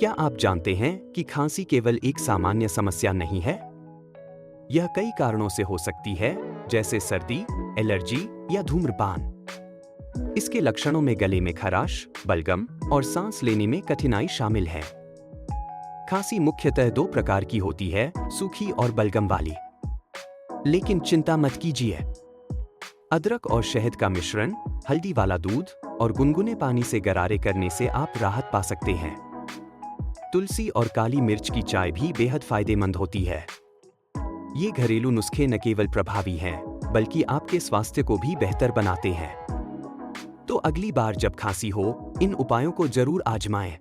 क्या आप जानते हैं कि खांसी केवल एक सामान्य समस्या नहीं है? यह कई कारणों से हो सकती है, जैसे सर्दी, एलर्जी या धूम्रपान। इसके लक्षणों में गले में खराश, बलगम और सांस लेने में कठिनाई शामिल है। खांसी मुख्यतः दो प्रकार की होती है, सूखी और बलगम वाली। लेकिन चिंता मत कीजिए। अदरक और शहद का मिश्रण, हल्दी वाला दूध और गुनगुने पानी से गरारे करने से आप राहत पा सकते हैं। तुलसी और काली मिर्च की चाय भी बेहद फायदेमंद होती है। ये घरेलू नुस्खे न केवल प्रभावी हैं, बल्कि आपके स्वास्थ्य को भी बेहतर बनाते हैं। तो अगली बार जब खांसी हो, इन उपायों को जरूर आजमाएं।